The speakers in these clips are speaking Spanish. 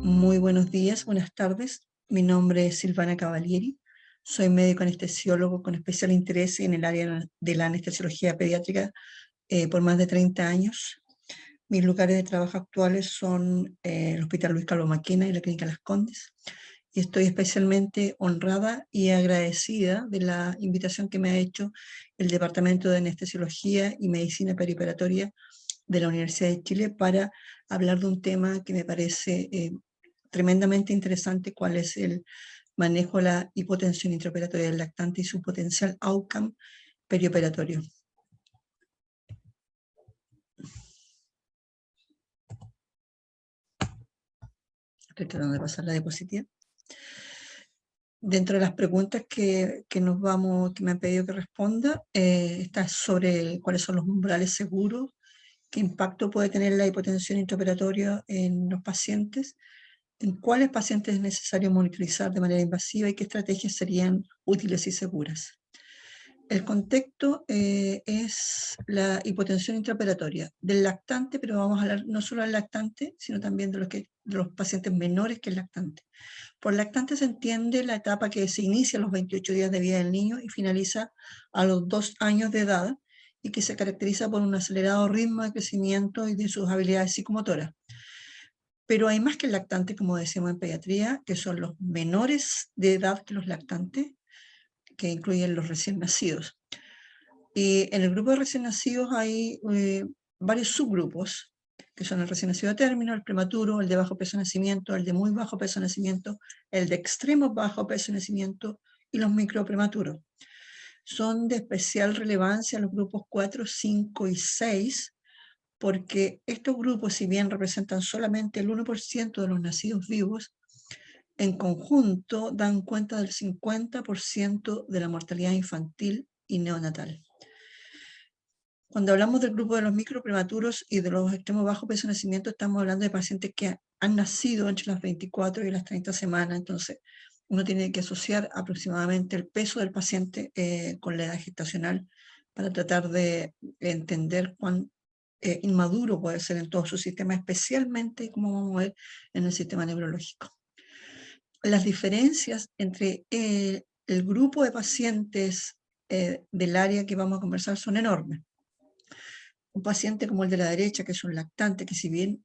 Muy buenos días, buenas tardes. Mi nombre es Silvana Cavalieri. Soy médico anestesiólogo con especial interés en el área de la anestesiología pediátrica por más de 30 años. Mis lugares de trabajo actuales son el Hospital Luis Calvo Maquena y la Clínica Las Condes. Y estoy especialmente honrada y agradecida de la invitación que me ha hecho el Departamento de Anestesiología y Medicina Perioperatoria de la Universidad de Chile para hablar de un tema que me parece tremendamente interesante, cuál es el manejo de la hipotensión intraoperatoria del lactante y su potencial outcome perioperatorio. Estoy tratando de pasar la diapositiva. Dentro de las preguntas que me han pedido que responda, está sobre cuáles son los umbrales seguros, qué impacto puede tener la hipotensión intraoperatoria en los pacientes, en cuáles pacientes es necesario monitorizar de manera invasiva y qué estrategias serían útiles y seguras. El contexto es la hipotensión intraoperatoria del lactante, pero vamos a hablar no solo del lactante, sino también de los pacientes menores que el lactante. Por lactante se entiende la etapa que se inicia a los 28 días de vida del niño y finaliza a los 2 años de edad y que se caracteriza por un acelerado ritmo de crecimiento y de sus habilidades psicomotoras. Pero hay más que el lactante, como decíamos en pediatría, que son los menores de edad que los lactantes, que incluyen los recién nacidos. Y en el grupo de recién nacidos hay varios subgrupos, que son el recién nacido a término, el prematuro, el de bajo peso de nacimiento, el de muy bajo peso de nacimiento, el de extremo bajo peso de nacimiento y los microprematuros. Son de especial relevancia los grupos 4, 5 y 6, porque estos grupos, si bien representan solamente el 1% de los nacidos vivos, en conjunto dan cuenta del 50% de la mortalidad infantil y neonatal. Cuando hablamos del grupo de los microprematuros y de los extremos bajo peso de nacimiento, estamos hablando de pacientes que han nacido entre las 24 y las 30 semanas, entonces uno tiene que asociar aproximadamente el peso del paciente con la edad gestacional para tratar de entender cuán inmaduro puede ser en todo su sistema, especialmente, como vamos a ver, en el sistema neurológico. Las diferencias entre el grupo de pacientes del área que vamos a conversar son enormes. Un paciente como el de la derecha, que es un lactante, que si bien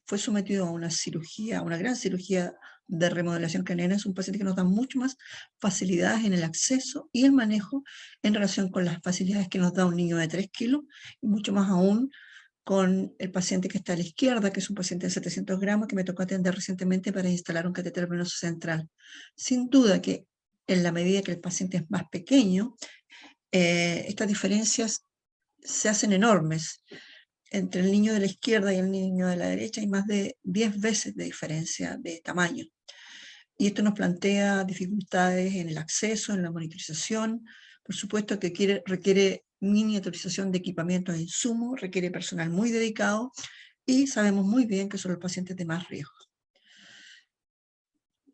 fue sometido a una cirugía, a una gran cirugía de remodelación craneana, es un paciente que nos da mucho más facilidades en el acceso y el manejo en relación con las facilidades que nos da un niño de 3 kilos, y mucho más aún con el paciente que está a la izquierda, que es un paciente de 700 gramos que me tocó atender recientemente para instalar un catéter venoso central. Sin duda que en la medida que el paciente es más pequeño, estas diferencias se hacen enormes. Entre el niño de la izquierda y el niño de la derecha hay más de 10 veces de diferencia de tamaño. Y esto nos plantea dificultades en el acceso, en la monitorización. Por supuesto que requiere miniaturización de equipamientos e insumos, requiere personal muy dedicado y sabemos muy bien que son los pacientes de más riesgo.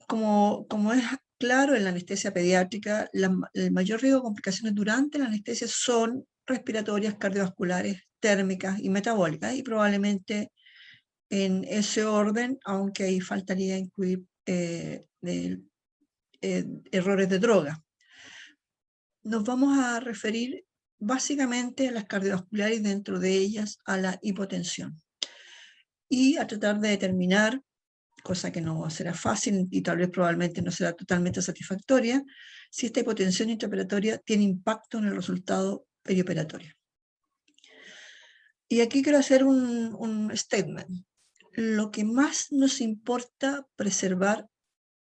Como es claro, en la anestesia pediátrica, el mayor riesgo de complicaciones durante la anestesia son respiratorias, cardiovasculares, térmicas y metabólicas, y probablemente en ese orden, aunque ahí faltaría incluir errores de droga. Nos vamos a referir básicamente a las cardiovasculares y dentro de ellas a la hipotensión. Y a tratar de determinar, cosa que no será fácil y tal vez probablemente no será totalmente satisfactoria, si esta hipotensión intraoperatoria tiene impacto en el resultado perioperatorio. Y aquí quiero hacer un statement. Lo que más nos importa preservar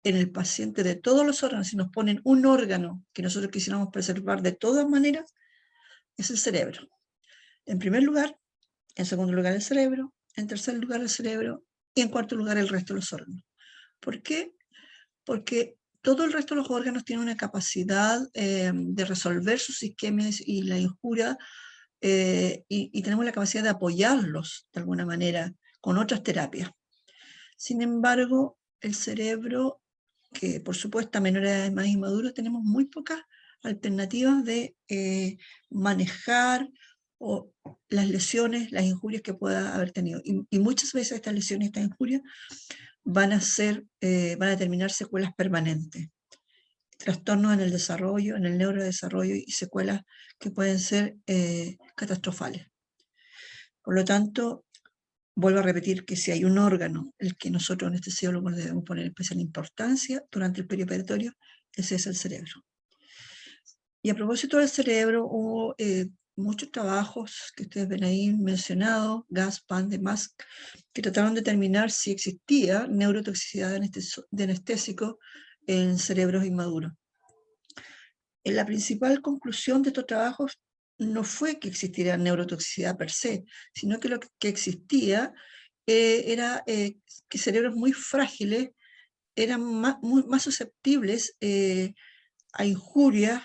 en el paciente de todos los órganos, si nos ponen un órgano que nosotros quisiéramos preservar de todas maneras, es el cerebro. En primer lugar, en segundo lugar el cerebro, en tercer lugar el cerebro y en cuarto lugar el resto de los órganos. ¿Por qué? Porque todo el resto de los órganos tiene una capacidad de resolver sus isquemias y la injura y tenemos la capacidad de apoyarlos de alguna manera con otras terapias. Sin embargo, el cerebro, que por supuesto a menores edades más inmaduros tenemos muy pocas alternativas de manejar o las lesiones, las injurias que pueda haber tenido. Y muchas veces estas lesiones, estas injurias, van a terminar secuelas permanentes, trastornos en el desarrollo, en el neurodesarrollo y secuelas que pueden ser catastrofales. Por lo tanto, vuelvo a repetir que si hay un órgano el que nosotros anestesiólogos le debemos poner especial importancia durante el perioperatorio, ese es el cerebro. Y a propósito del cerebro, hubo muchos trabajos que ustedes ven ahí mencionados, Gaspar, de Mask, que trataron de determinar si existía neurotoxicidad de anestésico en cerebros inmaduros. La principal conclusión de estos trabajos no fue que existiera neurotoxicidad per se, sino que lo que existía era que cerebros muy frágiles eran más susceptibles a injurias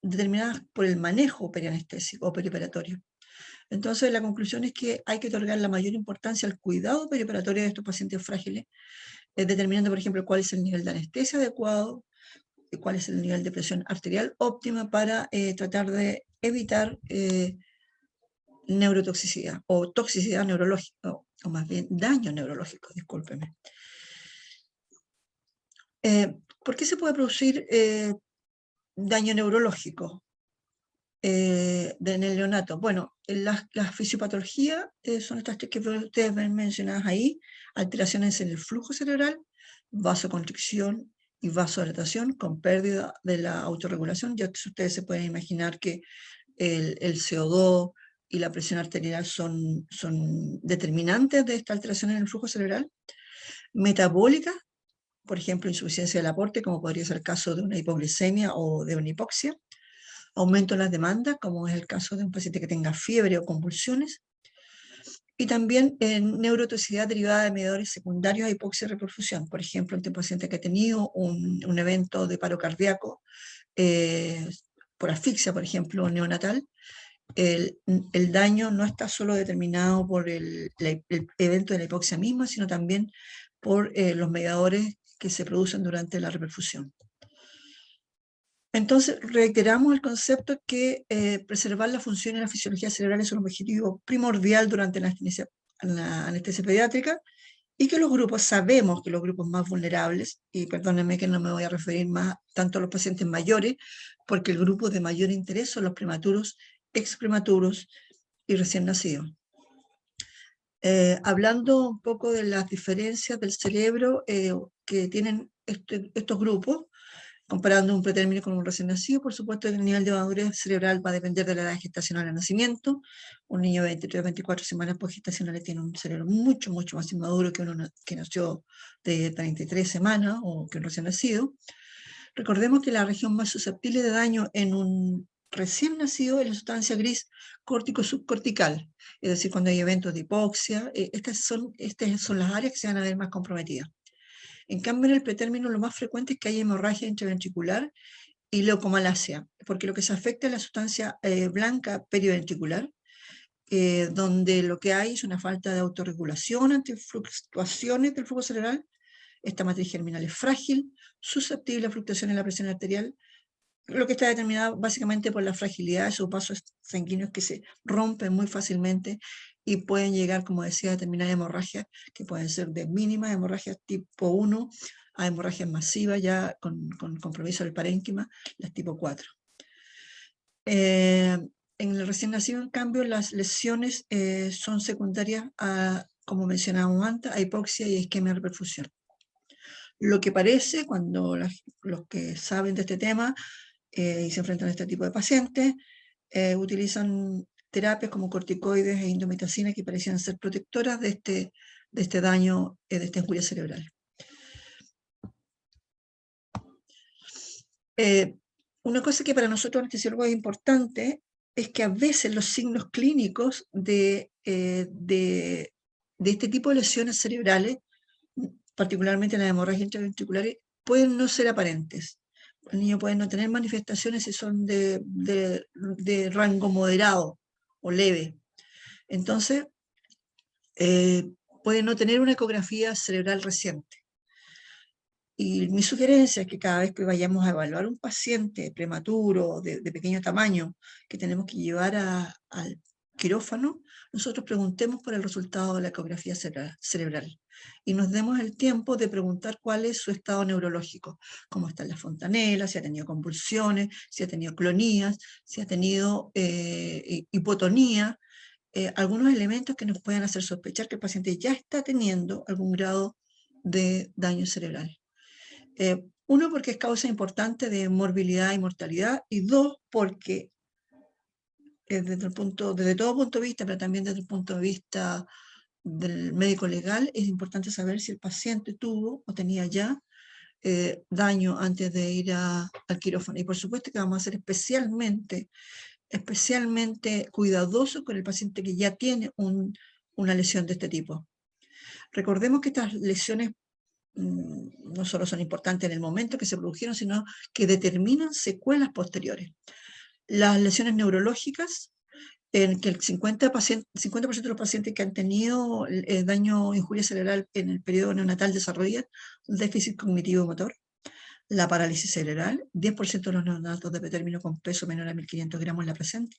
determinadas por el manejo perianestésico o perioperatorio. Entonces, la conclusión es que hay que otorgar la mayor importancia al cuidado perioperatorio de estos pacientes frágiles, determinando, por ejemplo, cuál es el nivel de anestesia adecuado, cuál es el nivel de presión arterial óptima para tratar de evitar neurotoxicidad o toxicidad neurológica, o más bien daño neurológico, discúlpeme. ¿Por qué se puede producir daño neurológico en el neonato? Bueno, las fisiopatologías son estas que ustedes ven mencionadas ahí: alteraciones en el flujo cerebral, vasoconstricción y vasodilatación con pérdida de la autorregulación. Ya ustedes se pueden imaginar que el CO2 y la presión arterial son determinantes de esta alteración en el flujo cerebral. Metabólica, por ejemplo, insuficiencia del aporte, como podría ser el caso de una hipoglicemia o de una hipoxia. Aumento en las demandas, como es el caso de un paciente que tenga fiebre o convulsiones. Y también en neurotoxicidad derivada de mediadores secundarios a hipoxia y reperfusión. Por ejemplo, un paciente que ha tenido un evento de paro cardíaco por asfixia, por ejemplo, neonatal, el daño no está solo determinado por el evento de la hipoxia misma, sino también por los mediadores que se producen durante la reperfusión. Entonces, reiteramos el concepto que preservar la función y la fisiología cerebral es un objetivo primordial durante la anestesia pediátrica, y que sabemos que los grupos más vulnerables, y perdónenme que no me voy a referir más tanto a los pacientes mayores, porque el grupo de mayor interés son los prematuros, exprematuros y recién nacidos. Hablando un poco de las diferencias del cerebro que tienen estos grupos, comparando un pretérmino con un recién nacido, por supuesto el nivel de madurez cerebral va a depender de la edad gestacional al nacimiento. Un niño de 23 24 semanas posgestacionales tiene un cerebro mucho más inmaduro que uno que nació de 33 semanas o que un recién nacido. Recordemos que la región más susceptible de daño en un recién nacido es la sustancia gris córtico-subcortical, es decir, cuando hay eventos de hipoxia, estas son las áreas que se van a ver más comprometidas. En cambio, en el pretérmino lo más frecuente es que haya hemorragia intraventricular y leucomalacia, porque lo que se afecta es la sustancia blanca periventricular, donde lo que hay es una falta de autorregulación ante fluctuaciones del flujo cerebral. Esta matriz germinal es frágil, susceptible a fluctuaciones en la presión arterial, lo que está determinado básicamente por la fragilidad de sus vasos sanguíneos que se rompen muy fácilmente y pueden llegar, como decía, a determinadas hemorragias que pueden ser de mínimas hemorragias tipo 1 a hemorragias masivas ya con compromiso del parénquima, las tipo 4. En el recién nacido, en cambio, las lesiones son secundarias a, como mencionábamos antes, a hipoxia y isquemia de reperfusión. Lo que parece, cuando los que saben de este tema y se enfrentan a este tipo de pacientes, utilizan terapias como corticoides e indometacina que parecían ser protectoras de este daño, de esta injuria cerebral. Una cosa que para nosotros anestesiólogos es importante es que a veces los signos clínicos de este tipo de lesiones cerebrales, particularmente las hemorragias intraventriculares, pueden no ser aparentes. El niño puede no tener manifestaciones si son de rango moderado o leve. Entonces, puede no tener una ecografía cerebral reciente. Y mi sugerencia es que cada vez que vayamos a evaluar un paciente prematuro, de pequeño tamaño, que tenemos que llevar al quirófano, nosotros preguntemos por el resultado de la ecografía cerebral y nos demos el tiempo de preguntar cuál es su estado neurológico, cómo está la fontanela, si ha tenido convulsiones, si ha tenido clonías, si ha tenido hipotonía, algunos elementos que nos puedan hacer sospechar que el paciente ya está teniendo algún grado de daño cerebral. Uno, porque es causa importante de morbilidad y mortalidad, y dos, porque desde todo punto de vista, pero también desde el punto de vista del médico legal, es importante saber si el paciente tuvo o tenía ya daño antes de ir al quirófano. Y por supuesto que vamos a ser especialmente cuidadosos con el paciente que ya tiene una lesión de este tipo. Recordemos que estas lesiones no solo son importantes en el momento que se produjeron, sino que determinan secuelas posteriores. Las lesiones neurológicas, en que el 50% de los pacientes que han tenido daño, injuria cerebral en el periodo neonatal desarrollan déficit cognitivo-motor. La parálisis cerebral, 10% de los neonatos de término con peso menor a 1.500 gramos en la placenta,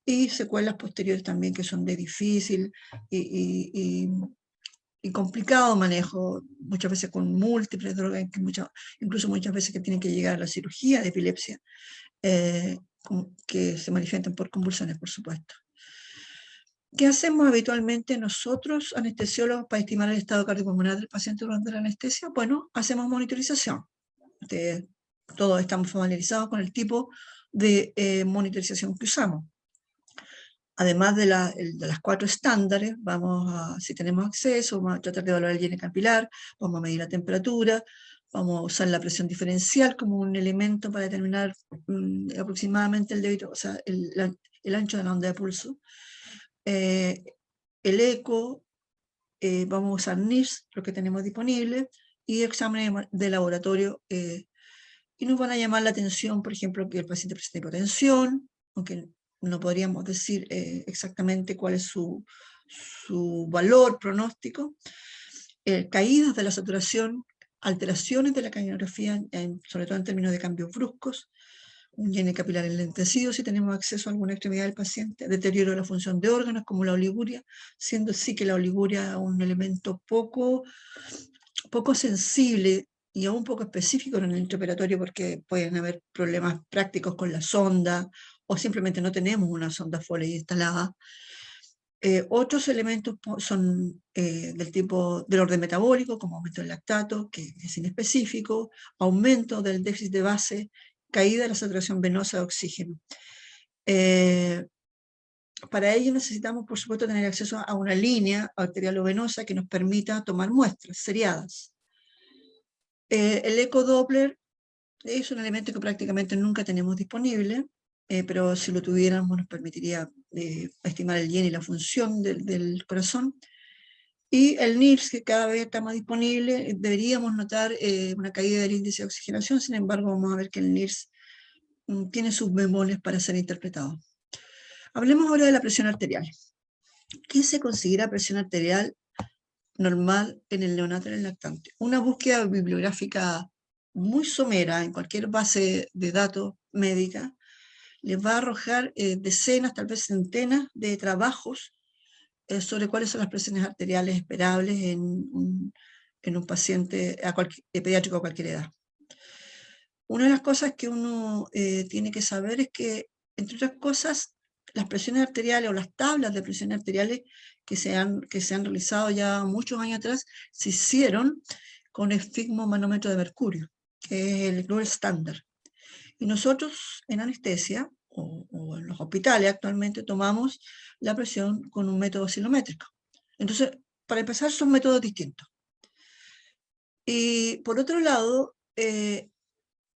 y secuelas posteriores también que son de difícil y complicado manejo, muchas veces con múltiples drogas, incluso muchas veces que tienen que llegar a la cirugía de epilepsia, que se manifiestan por convulsiones, por supuesto. ¿Qué hacemos habitualmente nosotros, anestesiólogos, para estimar el estado cardiopulmonar del paciente durante la anestesia? Bueno, hacemos monitorización. Todos estamos familiarizados con el tipo de monitorización que usamos. Además de las 4 estándares, si tenemos acceso, vamos a tratar de evaluar el llene capilar, vamos a medir la temperatura, vamos a usar la presión diferencial como un elemento para determinar aproximadamente el débito, o sea, el ancho de la onda de pulso. El eco, vamos a usar NIRS, lo que tenemos disponible, y exámenes de laboratorio, y nos van a llamar la atención, por ejemplo, que el paciente presenta hipotensión, aunque no podríamos decir exactamente cuál es su valor pronóstico, caídas de la saturación, alteraciones de la cañonografía, sobre todo en términos de cambios bruscos, un llene capilar enlentecido si tenemos acceso a alguna extremidad del paciente, deterioro de la función de órganos como la oliguria, siendo sí que la oliguria un elemento poco sensible y aún poco específico en el intraoperatorio porque pueden haber problemas prácticos con la sonda o simplemente no tenemos una sonda Foley instalada. Otros elementos son del orden metabólico, como aumento del lactato, que es inespecífico, aumento del déficit de base, caída de la saturación venosa de oxígeno. Para ello necesitamos, por supuesto, tener acceso a una línea arterial o venosa que nos permita tomar muestras seriadas. El ecodoppler es un elemento que prácticamente nunca tenemos disponible, pero si lo tuviéramos nos permitiría estimar el llene y la función del corazón. Y el NIRS, que cada vez está más disponible, deberíamos notar una caída del índice de oxigenación, sin embargo vamos a ver que el NIRS tiene sus bemoles para ser interpretado. Hablemos ahora de la presión arterial. ¿Qué se considera presión arterial normal en el neonato y en el lactante? Una búsqueda bibliográfica muy somera en cualquier base de datos médica les va a arrojar decenas, tal vez centenas de trabajos sobre cuáles son las presiones arteriales esperables en un paciente pediátrico a cualquier edad. Una de las cosas que uno tiene que saber es que, entre otras cosas, las presiones arteriales o las tablas de presiones arteriales que se han realizado ya muchos años atrás se hicieron con esfigmomanómetro de mercurio, que es el gold standard. Y nosotros en anestesia o en los hospitales actualmente tomamos la presión con un método oscilométrico. Entonces, para empezar, son métodos distintos. Y por otro lado,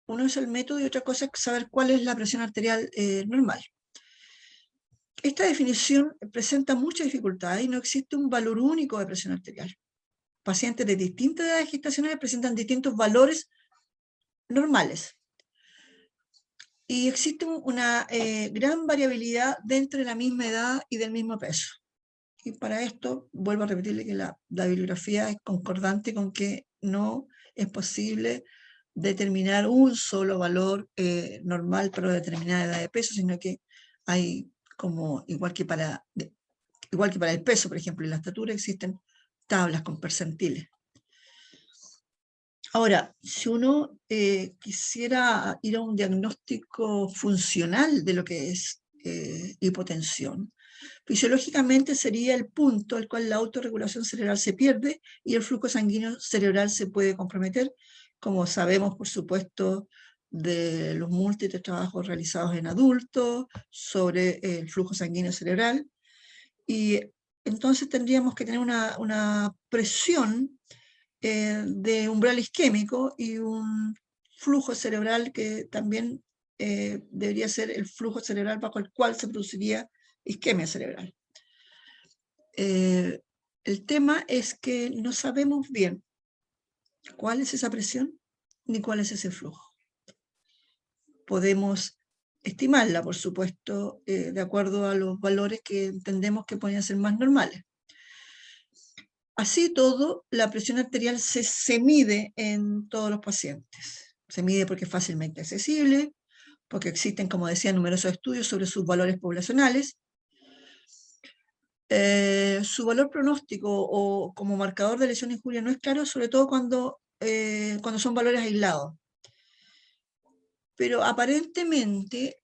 uno es el método y otra cosa es saber cuál es la presión arterial normal. Esta definición presenta muchas dificultades y no existe un valor único de presión arterial. Pacientes de distintas edades gestacionales presentan distintos valores normales. Y existe una gran variabilidad dentro de la misma edad y del mismo peso. Y para esto, vuelvo a repetirle que la bibliografía es concordante con que no es posible determinar un solo valor normal para determinada edad de peso, sino que hay como igual que para el peso, por ejemplo, y la estatura existen tablas con percentiles. Ahora, si uno quisiera ir a un diagnóstico funcional de lo que es hipotensión, fisiológicamente sería el punto al cual la autorregulación cerebral se pierde y el flujo sanguíneo cerebral se puede comprometer, como sabemos, por supuesto, de los múltiples trabajos realizados en adultos sobre el flujo sanguíneo cerebral. Y entonces tendríamos que tener una presión de umbral isquémico y un flujo cerebral que también debería ser el flujo cerebral bajo el cual se produciría isquemia cerebral. El tema es que no sabemos bien cuál es esa presión ni cuál es ese flujo. Podemos estimarla, por supuesto, de acuerdo a los valores que entendemos que podrían ser más normales. Así todo, la presión arterial se mide en todos los pacientes. Se mide porque es fácilmente accesible, porque existen, como decía, numerosos estudios sobre sus valores poblacionales. Su valor pronóstico o como marcador de lesión e injuria no es claro, sobre todo cuando son valores aislados. Pero aparentemente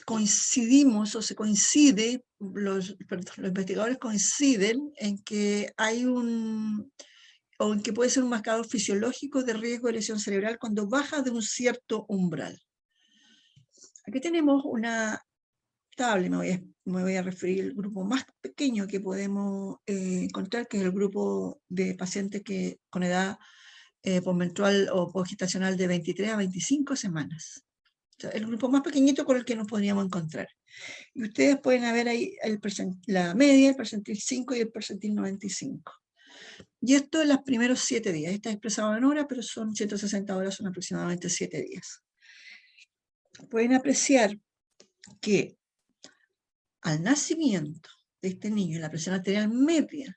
coincidimos o se coincide, los investigadores coinciden en que hay o en que puede ser un marcador fisiológico de riesgo de lesión cerebral cuando baja de un cierto umbral. Aquí tenemos una tabla, me voy a referir al grupo más pequeño que podemos encontrar, que es el grupo de pacientes con edad postmenstrual o postgestacional de 23 a 25 semanas. O sea, el grupo más pequeñito con el que nos podríamos encontrar. Y ustedes pueden ver ahí la media, el percentil 5 y el percentil 95. Y esto en los primeros 7 días. Está expresado en horas, pero son 160 horas, son aproximadamente 7 días. Pueden apreciar que al nacimiento de este niño la presión arterial media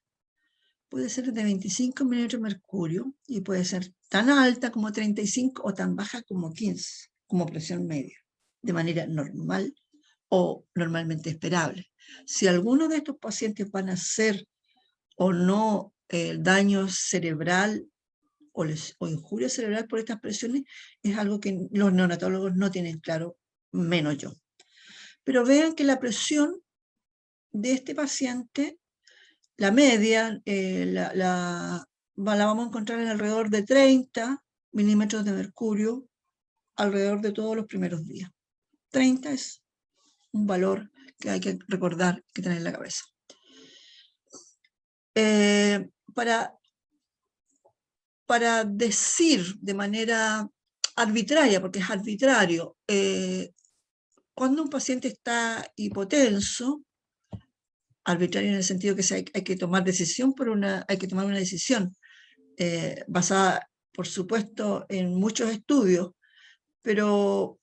puede ser de 25 milímetros de mercurio y puede ser tan alta como 35 o tan baja como 15, como presión media, de manera normal o normalmente esperable. Si alguno de estos pacientes van a hacer o no daño cerebral o injuria cerebral por estas presiones, es algo que los neonatólogos no tienen claro, menos yo. Pero vean que la presión de este paciente, la media, la vamos a encontrar en alrededor de 30 milímetros de mercurio alrededor de todos los primeros días. 30 es un valor que hay que recordar, que tener en la cabeza. Para decir de manera arbitraria, porque es arbitrario, cuando un paciente está hipotenso, arbitrario en el sentido que hay que tomar decisión hay que tomar una decisión basada, por supuesto, en muchos estudios, pero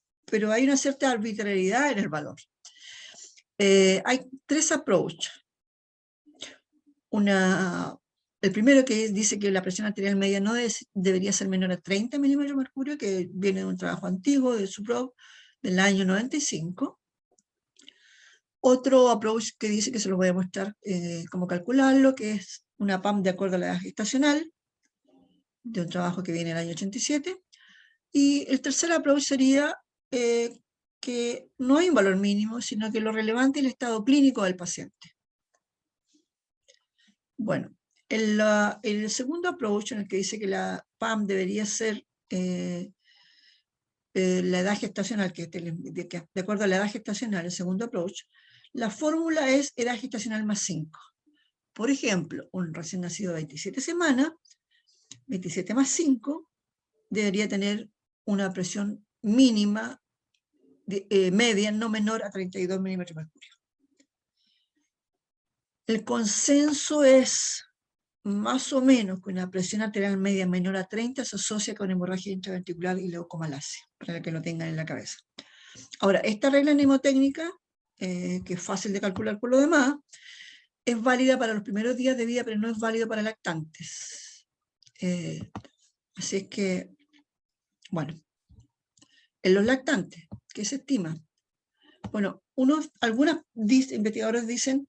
hay una cierta arbitrariedad en el valor. Hay 3 approaches. El primero que dice que la presión arterial media no debería ser menor a 30 milímetros de mercurio, que viene de un trabajo antiguo de Subrov del año 95. Otro approach que dice, que se lo voy a mostrar cómo calcularlo, que es una PAM de acuerdo a la edad gestacional, de un trabajo que viene del año 87. Y el tercer approach sería que no hay un valor mínimo, sino que lo relevante es el estado clínico del paciente. Bueno, el segundo approach, en el que dice que la PAM debería ser la edad gestacional, de acuerdo a la edad gestacional, el segundo approach, la fórmula es edad gestacional más 5. Por ejemplo, un recién nacido de 27 semanas, 27 más 5, debería tener una presión mínima media no menor a 32 milímetros de mercurio. El consenso es más o menos que una presión arterial media menor a 30 se asocia con hemorragia intraventricular y leucomalacia, para que lo tengan en la cabeza. Ahora, esta regla mnemotécnica, que es fácil de calcular por lo demás, es válida para los primeros días de vida, pero no es válida para lactantes. Así es que, bueno, en los lactantes, ¿qué se estima? Bueno, algunos investigadores dicen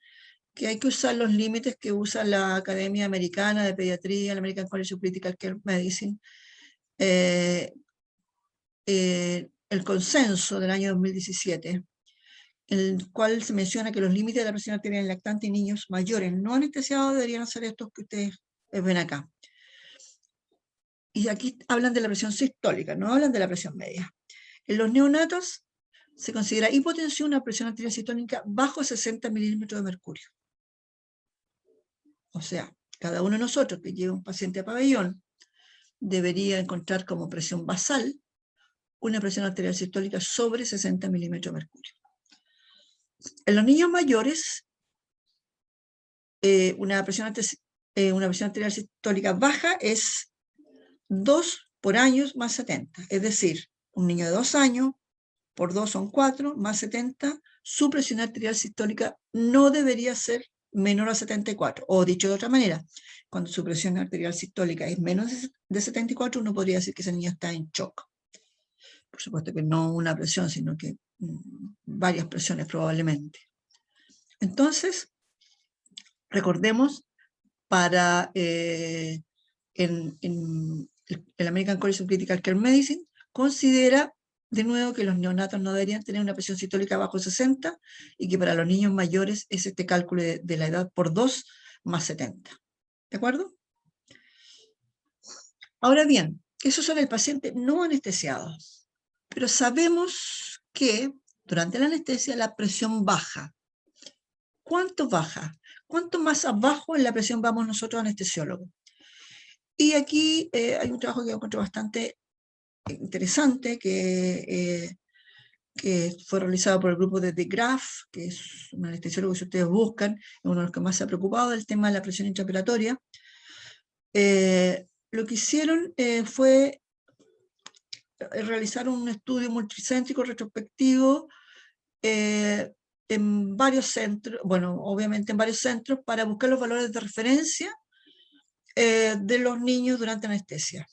que hay que usar los límites que usa la Academia Americana de Pediatría, el American College of Critical Care Medicine, el consenso del año 2017, en el cual se menciona que los límites de la presión arterial en lactante y niños mayores no anestesiados deberían ser estos que ustedes ven acá. Y aquí hablan de la presión sistólica, no hablan de la presión media. En los neonatos se considera hipotensión una presión arterial sistólica bajo 60 milímetros de mercurio. O sea, cada uno de nosotros que lleva un paciente a pabellón debería encontrar como presión basal una presión arterial sistólica sobre 60 milímetros de mercurio. En los niños mayores, una presión arterial sistólica baja es 2 por año más 70. Es decir, un niño de 2 años por 2 son 4, más 70, su presión arterial sistólica no debería ser menor a 74. O dicho de otra manera, cuando su presión arterial sistólica es menos de 74, uno podría decir que ese niño está en shock. Por supuesto que no una presión, sino que varias presiones probablemente. Entonces, recordemos, para el American College of Critical Care Medicine, considera de nuevo que los neonatos no deberían tener una presión sistólica bajo 60 y que para los niños mayores es este cálculo de la edad por 2 más 70. ¿De acuerdo? Ahora bien, esos son el paciente no anestesiado. Pero sabemos que durante la anestesia la presión baja. ¿Cuánto baja? ¿Cuánto más abajo en la presión vamos nosotros anestesiólogos? Y aquí hay un trabajo que encuentro bastante interesante que fue realizado por el grupo de De Graaf, que es un anestesiólogo que si ustedes buscan, es uno de los que más se ha preocupado del tema de la presión intraoperatoria. Lo que hicieron fue realizar un estudio multicéntrico retrospectivo en varios centros, bueno, obviamente en varios centros, para buscar los valores de referencia de los niños durante anestesia.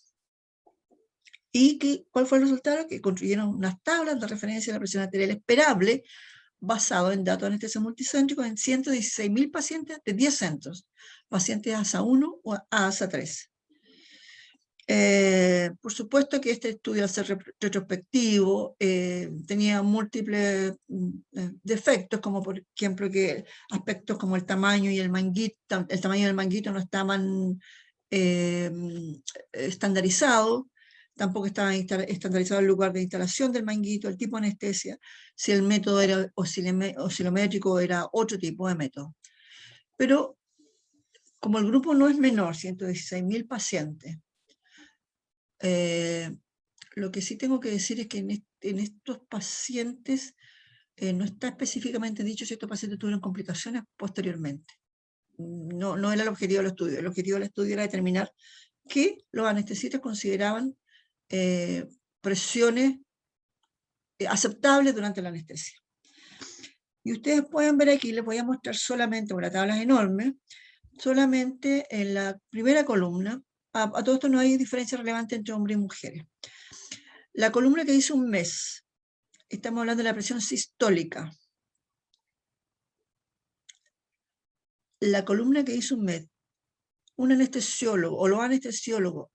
¿Y cuál fue el resultado? Que construyeron unas tablas de referencia de la presión arterial esperable basado en datos de anestesia multicéntricos en 116.000 pacientes de 10 centros, pacientes ASA 1 o ASA 3. Por supuesto que este estudio, al ser retrospectivo, tenía múltiples defectos, como por ejemplo que aspectos como el tamaño y el tamaño del manguito no estaban estandarizados, tampoco estaba estandarizado el lugar de instalación del manguito, el tipo de anestesia, si el método era oscilométrico era otro tipo de método. Pero como el grupo no es menor, 116.000 pacientes, lo que sí tengo que decir es que en estos pacientes no está específicamente dicho si estos pacientes tuvieron complicaciones posteriormente. No era el objetivo del estudio. El objetivo del estudio era determinar que los anestesistas consideraban presiones aceptables durante la anestesia. Y ustedes pueden ver aquí, les voy a mostrar solamente, una tabla enorme, solamente en la primera columna. A todo esto no hay diferencia relevante entre hombres y mujeres. La columna que dice un mes, estamos hablando de la presión sistólica. La columna que dice un mes, un anestesiólogo o los anestesiólogos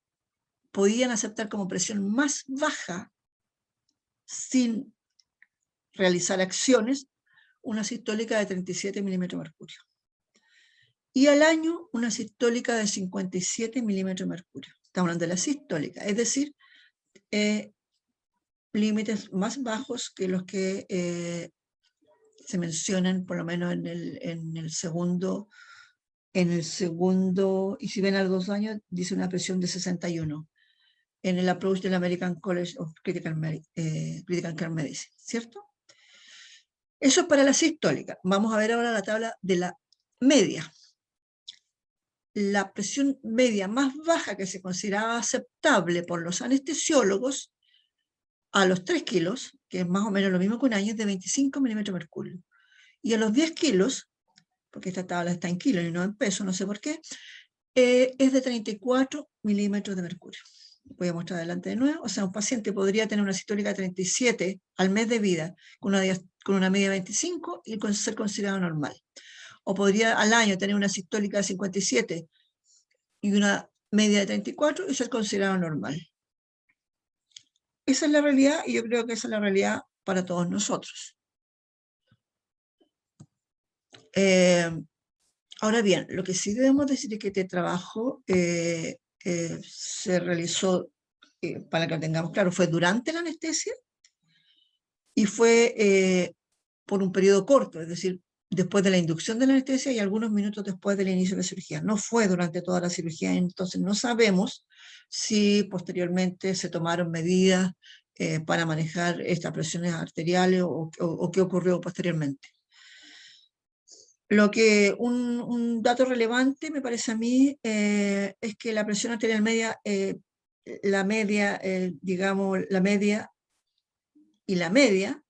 podían aceptar como presión más baja sin realizar acciones una sistólica de 37 milímetros de mercurio. Y al año una sistólica de 57 milímetros de mercurio. Estamos hablando de la sistólica, es decir, límites más bajos que los que se mencionan por lo menos en el segundo, y si ven a los 2 años, dice una presión de 61 en el approach del American College of Critical Care Medicine, ¿cierto? Eso es para la sistólica. Vamos a ver ahora la tabla de la media. La presión media más baja que se consideraba aceptable por los anestesiólogos a los 3 kilos, que es más o menos lo mismo que un año, es de 25 milímetros de mercurio. Y a los 10 kilos, porque esta tabla está en kilos y no en peso, no sé por qué, es de 34 milímetros de mercurio. Voy a mostrar adelante de nuevo. O sea, un paciente podría tener una sistólica de 37 al mes de vida, con una media de 25 y ser considerado normal. O podría al año tener una sistólica de 57 y una media de 34 y ser considerado normal. Esa es la realidad y yo creo que esa es la realidad para todos nosotros. Ahora bien, lo que sí debemos decir es que este trabajo se realizó, para que lo tengamos claro, fue durante la anestesia y fue por un periodo corto, es decir, después de la inducción de la anestesia y algunos minutos después del inicio de la cirugía. No fue durante toda la cirugía, entonces no sabemos si posteriormente se tomaron medidas para manejar estas presiones arteriales o qué ocurrió posteriormente. Lo que un dato relevante me parece a mí es que la presión arterial media, digamos, la media y la media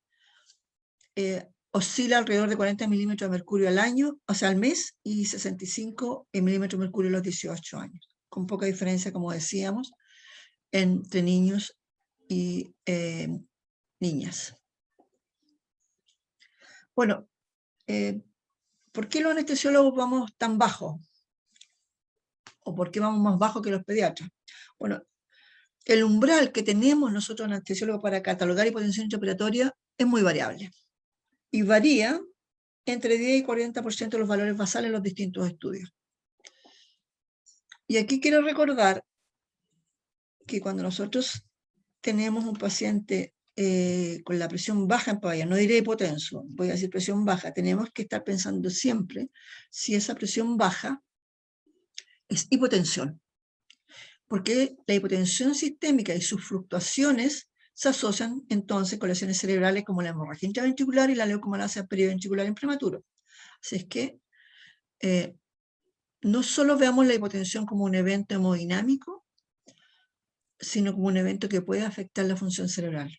oscila alrededor de 40 milímetros de mercurio al año, o sea, al mes, y 65 milímetros de mercurio a los 18 años, con poca diferencia, como decíamos, entre niños y niñas. Bueno, ¿por qué los anestesiólogos vamos tan bajos? ¿O por qué vamos más bajos que los pediatras? Bueno, el umbral que tenemos nosotros anestesiólogos para catalogar hipotensión intraoperatoria es muy variable y varía entre 10 y 40% de los valores basales en los distintos estudios. Y aquí quiero recordar que cuando nosotros tenemos un paciente con la presión baja en pabellón, no diré hipotenso, voy a decir presión baja, tenemos que estar pensando siempre si esa presión baja es hipotensión, porque la hipotensión sistémica y sus fluctuaciones se asocian entonces con lesiones cerebrales como la hemorragia intraventricular y la leucomalacia periventricular en prematuro. Así es que no solo veamos la hipotensión como un evento hemodinámico, sino como un evento que puede afectar la función cerebral.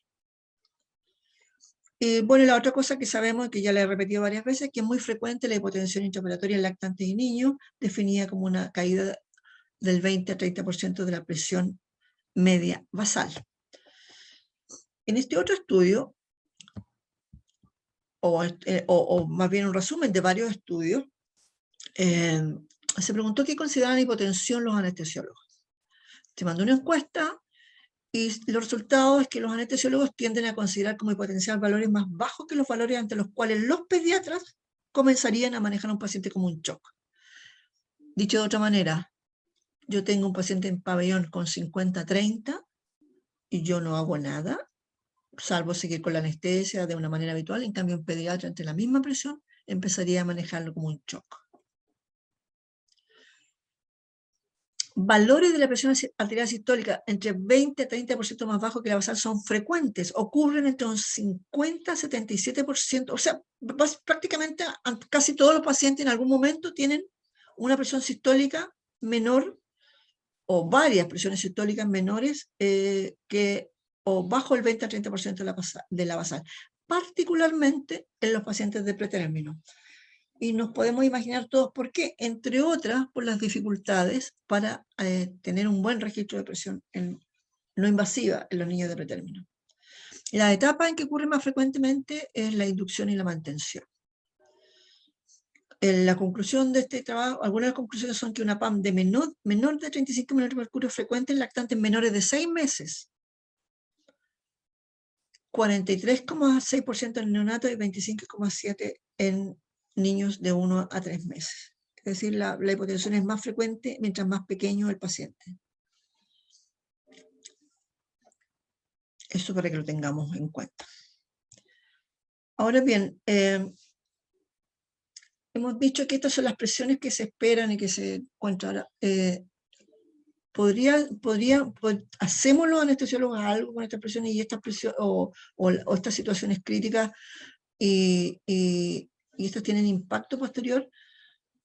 Bueno, la otra cosa que sabemos, que ya la he repetido varias veces, que es muy frecuente la hipotensión intraoperatoria en lactantes y niños, definida como una caída del 20 a 30% de la presión media basal. En este otro estudio, o más bien un resumen de varios estudios, se preguntó qué consideraban hipotensión los anestesiólogos. Se mandó una encuesta y los resultados es que los anestesiólogos tienden a considerar como hipotensial valores más bajos que los valores ante los cuales los pediatras comenzarían a manejar a un paciente como un shock. Dicho de otra manera, yo tengo un paciente en pabellón con 50-30 y yo no hago nada, salvo seguir con la anestesia de una manera habitual. En cambio, un pediatra ante la misma presión empezaría a manejarlo como un shock. Valores de la presión arterial sistólica entre 20 a 30% más bajos que la basal son frecuentes, ocurren entre un 50 a 77%, o sea, prácticamente casi todos los pacientes en algún momento tienen una presión sistólica menor o varias presiones sistólicas menores o bajo el 20 a 30% de la basal, particularmente en los pacientes de pretérmino. Y nos podemos imaginar todos por qué, entre otras por las dificultades para tener un buen registro de presión no invasiva en los niños de pretérmino. La etapa en que ocurre más frecuentemente es la inducción y la mantención. En la conclusión de este trabajo, algunas de las conclusiones son que una PAM de menor de 35 milímetros de mercurio frecuente en lactantes menores de 6 meses, 43,6% en neonatos y 25,7% en niños de 1 a 3 meses. Es decir, la hipotensión es más frecuente mientras más pequeño el paciente. Eso para que lo tengamos en cuenta. Ahora bien, hemos dicho que estas son las presiones que se esperan y que se encuentran. ¿Hacemos los anestesiólogos algo con estas presiones y estas presiones o estas situaciones críticas y estas tienen impacto posterior?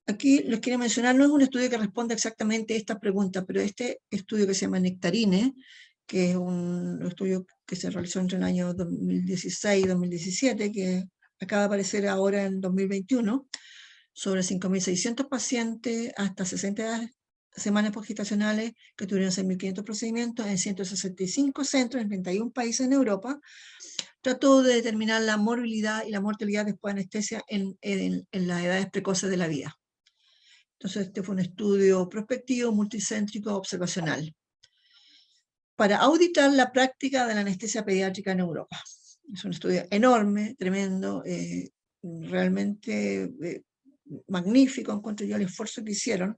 Aquí les quiero mencionar, no es un estudio que responda exactamente a estas preguntas, pero este estudio que se llama Nectarine, que es un estudio que se realizó entre el año 2016 y 2017, que acaba de aparecer ahora en 2021, sobre 5.600 pacientes hasta 60 semanas postgestacionales, que tuvieron 6.500 procedimientos en 165 centros en 31 países en Europa, trató de determinar la morbilidad y la mortalidad después de anestesia en las edades precoces de la vida. Entonces, este fue un estudio prospectivo, multicéntrico, observacional, para auditar la práctica de la anestesia pediátrica en Europa. Es un estudio enorme, tremendo, realmente magnífico, encuentro yo el esfuerzo que hicieron,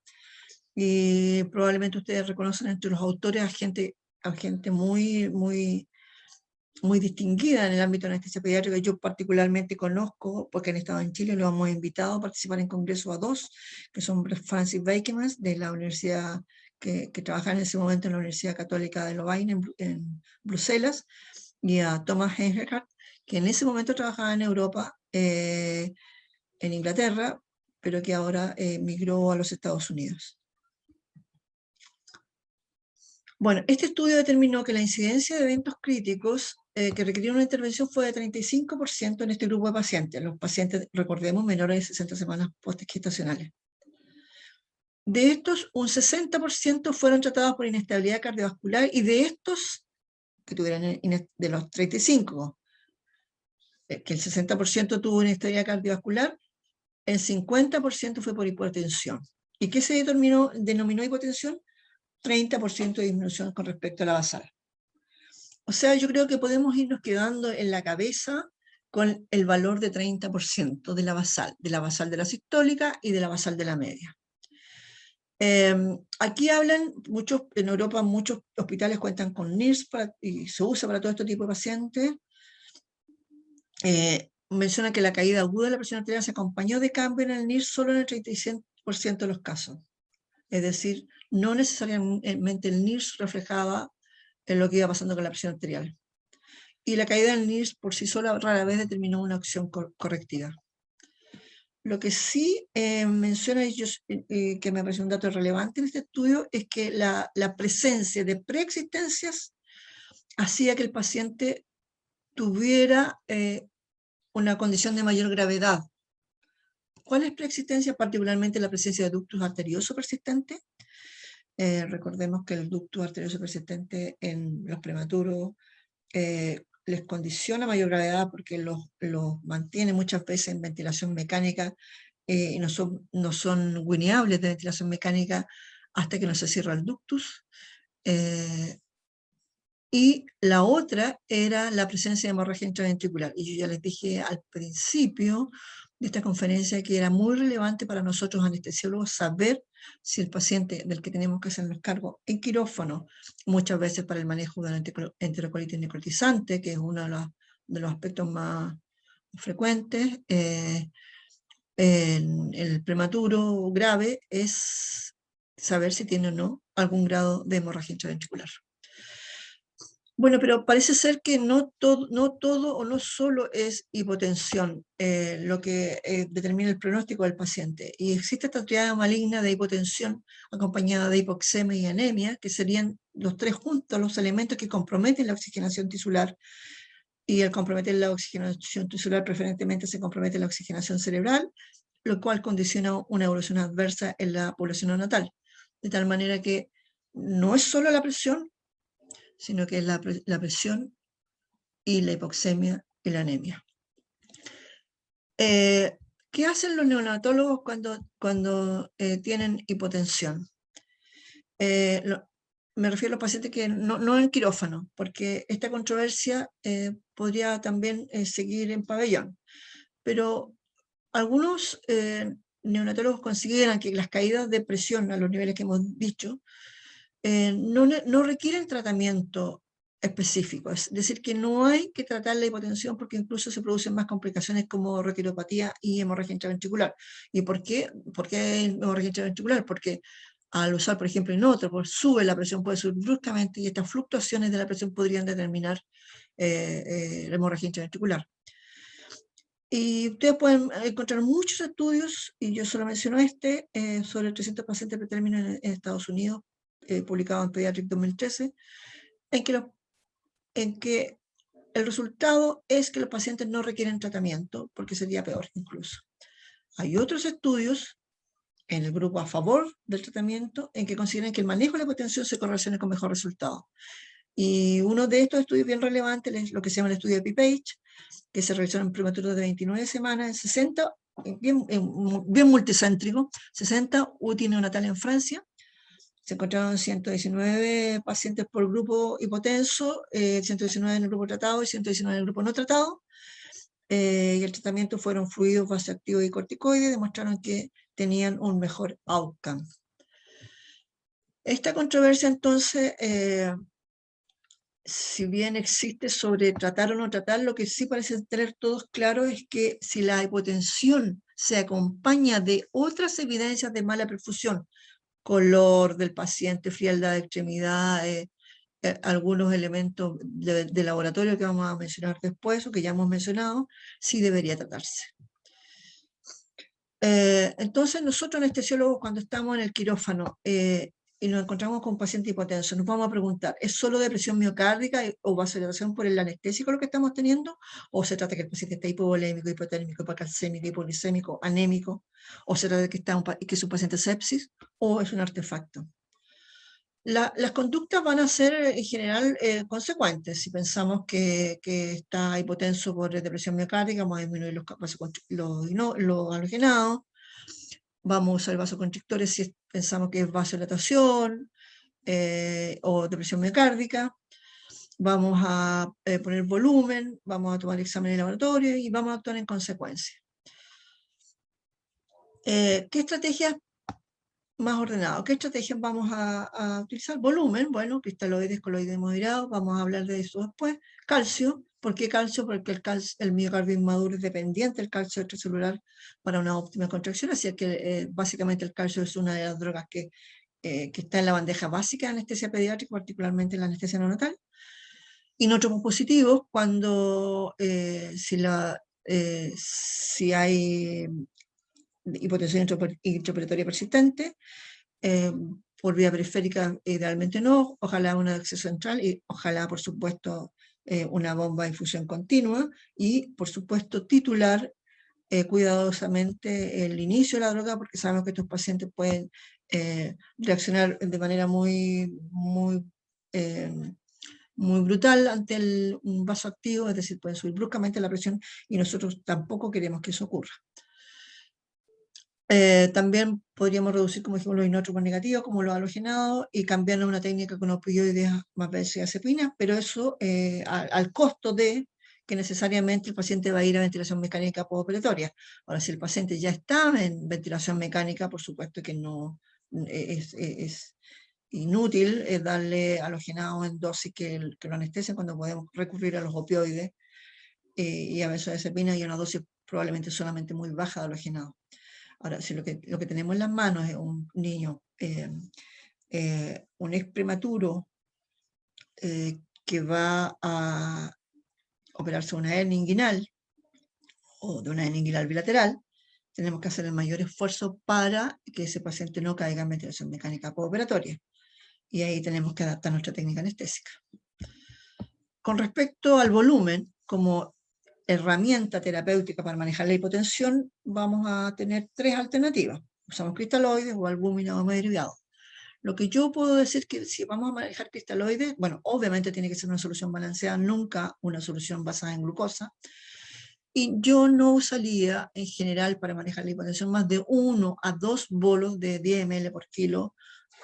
y probablemente ustedes reconocen entre los autores a gente muy distinguida en el ámbito de la anestesia pediátrica. Yo particularmente conozco, porque han estado en Chile, los hemos invitado a participar en congresos a dos, que son Francis Beikemas, de la universidad que trabajaba en ese momento en la Universidad Católica de Louvain, en Bruselas, y a Thomas Engelhardt, que en ese momento trabajaba en Europa, en Inglaterra, pero que ahora migró a los Estados Unidos. Bueno, este estudio determinó que la incidencia de eventos críticos que requirieron una intervención fue de 35% en este grupo de pacientes. Los pacientes, recordemos, menores de 60 semanas postgestacionales. De estos, un 60% fueron tratados por inestabilidad cardiovascular, y de estos, que tuvieron de los 35, que el 60% tuvo inestabilidad cardiovascular, el 50% fue por hipotensión. ¿Y qué se denominó hipotensión? 30% de disminución con respecto a la basal. O sea, yo creo que podemos irnos quedando en la cabeza con el valor de 30% de la basal de la sistólica y de la basal de la media. Aquí hablan, en Europa muchos hospitales cuentan con NIRS y se usa para todo este tipo de pacientes. Menciona que la caída aguda de la presión arterial se acompañó de cambio en el NIRS solo en el 36% de los casos. Es decir, no necesariamente el NIRS reflejaba en lo que iba pasando con la presión arterial. Y la caída del NIRS por sí sola rara vez determinó una acción correctiva. Lo que sí menciona ellos, que me parece un dato relevante en este estudio, es que la presencia de preexistencias hacía que el paciente tuviera una condición de mayor gravedad. ¿Cuál es preexistencia? Particularmente la presencia de ductus arterioso persistente. Recordemos que el ductus arterioso persistente en los prematuros les condiciona mayor gravedad porque los mantiene muchas veces en ventilación mecánica y no son guineables de ventilación mecánica hasta que no se cierra el ductus. Y la otra era la presencia de hemorragia intraventricular. Y yo ya les dije al principio de esta conferencia que era muy relevante para nosotros anestesiólogos saber si el paciente del que tenemos que hacernos cargo en quirófano, muchas veces para el manejo de la enterocolitis necrotizante, que es uno de los aspectos más frecuentes, en el prematuro grave, es saber si tiene o no algún grado de hemorragia intraventricular. Bueno, pero parece ser que no todo o no solo es hipotensión lo que determina el pronóstico del paciente. Y existe esta triada maligna de hipotensión acompañada de hipoxemia y anemia, que serían los tres juntos los elementos que comprometen la oxigenación tisular. Y al comprometer la oxigenación tisular, preferentemente se compromete la oxigenación cerebral, lo cual condiciona una evolución adversa en la población neonatal. De tal manera que no es solo la presión, sino que es la presión y la hipoxemia y la anemia. ¿Qué hacen los neonatólogos cuando tienen hipotensión? Me refiero a los pacientes que no en quirófano, porque esta controversia podría también seguir en pabellón. Pero algunos neonatólogos consideran que las caídas de presión a los niveles que hemos dicho no requieren tratamiento específico, es decir, que no hay que tratar la hipotensión porque incluso se producen más complicaciones como retiropatía y hemorragia intraventricular. ¿Y por qué hemorragia intraventricular? Porque al usar, por ejemplo, inótropo, sube la presión, puede subir bruscamente, y estas fluctuaciones de la presión podrían determinar la hemorragia intraventricular. Y ustedes pueden encontrar muchos estudios, y yo solo menciono sobre 300 pacientes pretérminos en Estados Unidos, publicado en Pediatric 2013, en que el resultado es que los pacientes no requieren tratamiento, porque sería peor incluso. Hay otros estudios en el grupo a favor del tratamiento, en que consideran que el manejo de la hipotensión se correlaciona con mejor resultado. Y uno de estos estudios bien relevantes es lo que se llama el estudio de P-Page, que se realizó en prematuro de 29 semanas, en 60, bien multicéntrico, 60 UTI neonatal en Francia. Se encontraron 119 pacientes por grupo hipotenso, 119 en el grupo tratado y 119 en el grupo no tratado. Y el tratamiento fueron fluidos vasoactivos y corticoides, demostraron que tenían un mejor outcome. Esta controversia, entonces, si bien existe sobre tratar o no tratar, lo que sí parece tener todos claro es que si la hipotensión se acompaña de otras evidencias de mala perfusión, color del paciente, frialdad de extremidades, algunos elementos de laboratorio que vamos a mencionar después o que ya hemos mencionado, sí debería tratarse. Entonces nosotros anestesiólogos, cuando estamos en el quirófano y nos encontramos con un paciente hipotenso, nos vamos a preguntar, ¿es solo depresión miocárdica o vasodilatación por el anestésico lo que estamos teniendo? ¿O se trata de que el paciente está hipovolémico, hipotérmico, hipocalcémico, hipoglicémico, anémico? ¿O se trata de que, que es un paciente sepsis? ¿O es un artefacto? Las conductas van a ser en general consecuentes. Si pensamos que está hipotenso por depresión miocárdica, vamos a disminuir los halogenados, vamos a usar vasoconstrictores si pensamos que es vasodilatación o depresión miocárdica, vamos a poner volumen, vamos a tomar examen de laboratorio y vamos a actuar en consecuencia. ¿Qué estrategias más ordenado? ¿Qué estrategias vamos a utilizar? Volumen, bueno, cristaloides, coloides moderados, vamos a hablar de eso después. Calcio, ¿por qué calcio? Porque el miocardio inmaduro es dependiente del calcio extracelular para una óptima contracción, así que básicamente el calcio es una de las drogas que está en la bandeja básica de anestesia pediátrica, particularmente en la anestesia neonatal. Inótropos positivos, cuando si hay hipotensión intraoperatoria persistente, por vía periférica idealmente no, ojalá un acceso central y ojalá por supuesto una bomba de infusión continua y por supuesto titular cuidadosamente el inicio de la droga porque sabemos que estos pacientes pueden reaccionar de manera muy brutal ante un vaso activo, es decir, pueden subir bruscamente la presión y nosotros tampoco queremos que eso ocurra. También podríamos reducir, como dijimos, los inótropos negativos, como los halogenados, y cambiar a una técnica con opioides más benzodiazepinas, pero eso al costo de que necesariamente el paciente va a ir a ventilación mecánica postoperatoria. Ahora, si el paciente ya está en ventilación mecánica, por supuesto que no es inútil darle halogenado en dosis que lo anestesian cuando podemos recurrir a los opioides y a benzodiazepinas y a una dosis probablemente solamente muy baja de halogenado. Ahora, si lo que tenemos en las manos es un niño, un ex prematuro que va a operarse una hernia inguinal o de una hernia inguinal bilateral, tenemos que hacer el mayor esfuerzo para que ese paciente no caiga en ventilación mecánica postoperatoria. Y ahí tenemos que adaptar nuestra técnica anestésica. Con respecto al volumen, como herramienta terapéutica para manejar la hipotensión, vamos a tener tres alternativas. Usamos cristaloides o albúmina o derivados. Lo que yo puedo decir que si vamos a manejar cristaloides, bueno, obviamente tiene que ser una solución balanceada, nunca una solución basada en glucosa. Y yo no usaría en general para manejar la hipotensión más de 1 a 2 bolos de 10 ml por kilo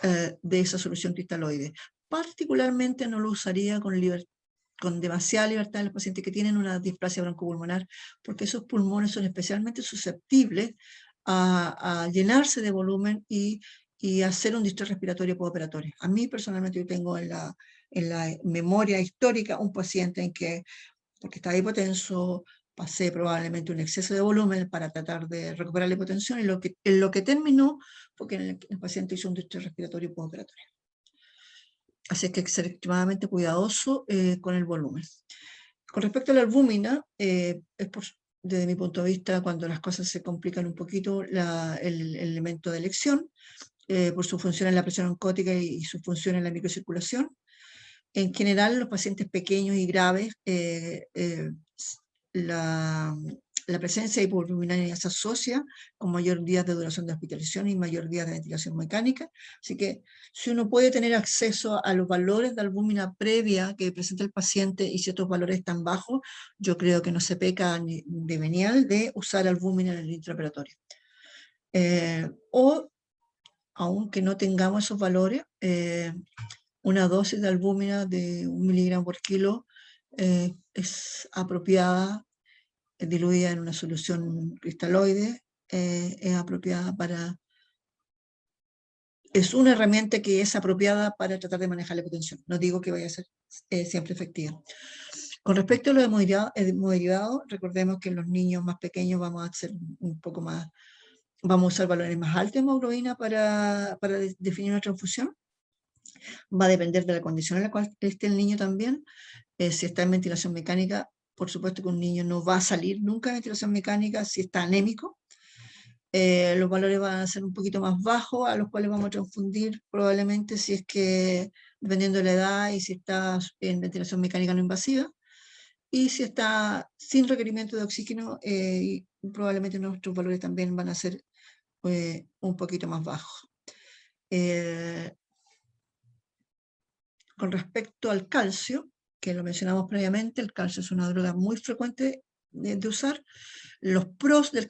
de esa solución cristaloide. Particularmente no lo usaría con demasiada libertad en los pacientes que tienen una displasia broncopulmonar, porque esos pulmones son especialmente susceptibles a llenarse de volumen y hacer un distrés respiratorio postoperatorio. A mí personalmente yo tengo en la memoria histórica un paciente en que, porque estaba hipotenso, pasé probablemente un exceso de volumen para tratar de recuperar la hipotensión y en lo que terminó porque el paciente hizo un distrés respiratorio postoperatorio. Así que hay que ser extremadamente cuidadoso con el volumen. Con respecto a la albúmina, desde mi punto de vista, cuando las cosas se complican un poquito, el elemento de elección, por su función en la presión oncótica y su función en la microcirculación. En general, los pacientes pequeños y graves, la La presencia de hipovoluminaria se asocia con mayor días de duración de hospitalización y mayor días de ventilación mecánica. Así que si uno puede tener acceso a los valores de albúmina previa que presenta el paciente y si estos valores están bajos, yo creo que no se peca de venial de usar albúmina en el intraoperatorio. O, aunque no tengamos esos valores, una dosis de albúmina de 1 miligramo por kilo es apropiada, diluida en una solución cristaloide, es apropiada para... Es una herramienta que es apropiada para tratar de manejar la hipotensión. No digo que vaya a ser siempre efectiva. Con respecto a lo hemoderivados, recordemos que en los niños más pequeños vamos a hacer un poco más, vamos a usar valores más altos de hemoglobina para definir una transfusión. Va a depender de la condición en la cual esté el niño también. Si está en ventilación mecánica, por supuesto que un niño no va a salir nunca de ventilación mecánica si está anémico. Los valores van a ser un poquito más bajos, a los cuales vamos a transfundir probablemente si es que, dependiendo de la edad y si está en ventilación mecánica no invasiva. Y si está sin requerimiento de oxígeno, probablemente nuestros valores también van a ser un poquito más bajos. Con respecto al calcio, que lo mencionamos previamente, el calcio es una droga muy frecuente de usar. Los pros de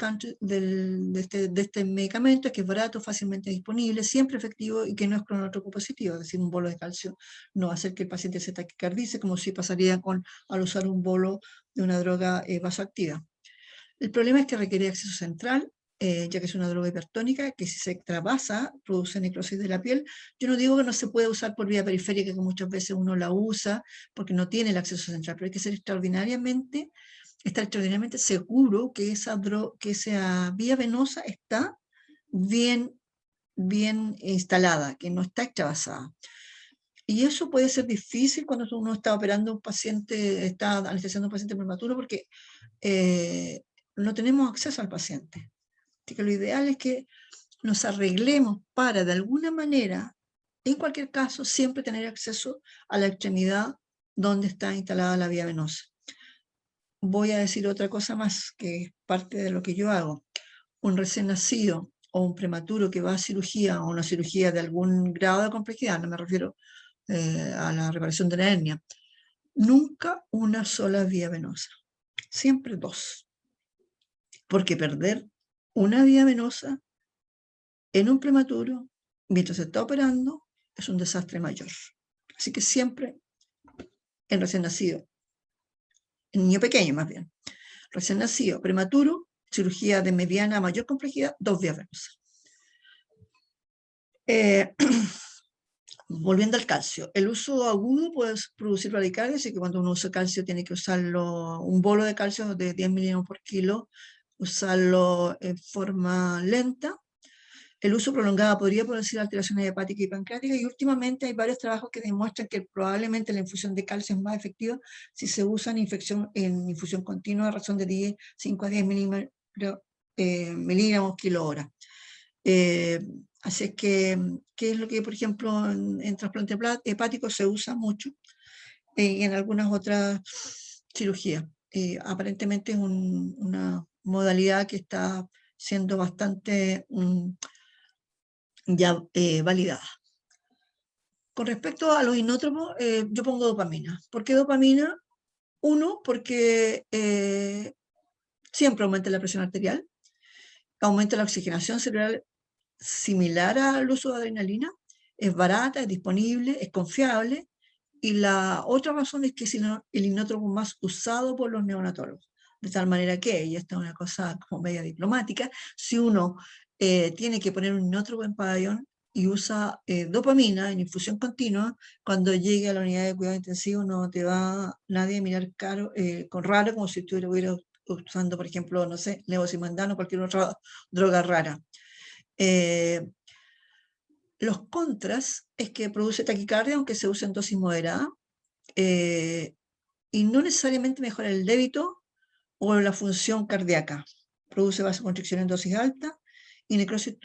este medicamento es que es barato, fácilmente disponible, siempre efectivo y que no es cronotrópico positivo, es decir, un bolo de calcio no va a hacer que el paciente se taquicardice, como si pasaría al usar un bolo de una droga vasoactiva. El problema es que requiere acceso central, ya que es una droga hipertónica, que si se extravasa produce necrosis de la piel. Yo no digo que no se pueda usar por vía periférica, que muchas veces uno la usa porque no tiene el acceso central, pero hay que estar extraordinariamente seguro que esa vía venosa está bien instalada, que no está extravasada. Y eso puede ser difícil cuando uno está operando a un paciente, está anestesiando a un paciente prematuro, porque no tenemos acceso al paciente. Así que lo ideal es que nos arreglemos para, de alguna manera, en cualquier caso, siempre tener acceso a la extremidad donde está instalada la vía venosa. Voy a decir otra cosa más, que es parte de lo que yo hago. Un recién nacido o un prematuro que va a cirugía, o una cirugía de algún grado de complejidad, no me refiero a la reparación de la hernia, nunca una sola vía venosa, siempre dos. Porque perder una vía venosa en un prematuro, mientras se está operando, es un desastre mayor. Así que siempre en recién nacido, en niño pequeño más bien, recién nacido, prematuro, cirugía de mediana a mayor complejidad, dos vías venosas. Volviendo al calcio, el uso agudo puede producir bradicardia, así que cuando uno usa calcio tiene que usarlo, un bolo de calcio de 10 miligramos por kilo, usarlo en forma lenta. El uso prolongado podría producir alteraciones hepáticas y pancreáticas, y últimamente hay varios trabajos que demuestran que probablemente la infusión de calcio es más efectiva si se usa en infusión continua a razón de 5 a 10 miligramos kilo hora. Así es que, ¿qué es lo que, por ejemplo, en trasplante hepático se usa mucho y en algunas otras cirugías? Aparentemente es una modalidad que está siendo bastante ya validada. Con respecto a los inótropos, yo pongo dopamina. ¿Por qué dopamina? Uno, porque siempre aumenta la presión arterial, aumenta la oxigenación cerebral similar al uso de adrenalina, es barata, es disponible, es confiable, y la otra razón es que es el inótropo más usado por los neonatólogos, de tal manera que, y esta es una cosa como media diplomática, si uno tiene que poner un inótropo en pabellón y usa dopamina en infusión continua, cuando llegue a la unidad de cuidado intensivo no te va nadie a mirar con raro, como si estuviera usando, por ejemplo, no sé, levosimendan o cualquier otra droga rara. Los contras es que produce taquicardia aunque se use en dosis moderada, y no necesariamente mejora el débito o la función cardíaca. Produce vasoconstricción en dosis alta y necrosis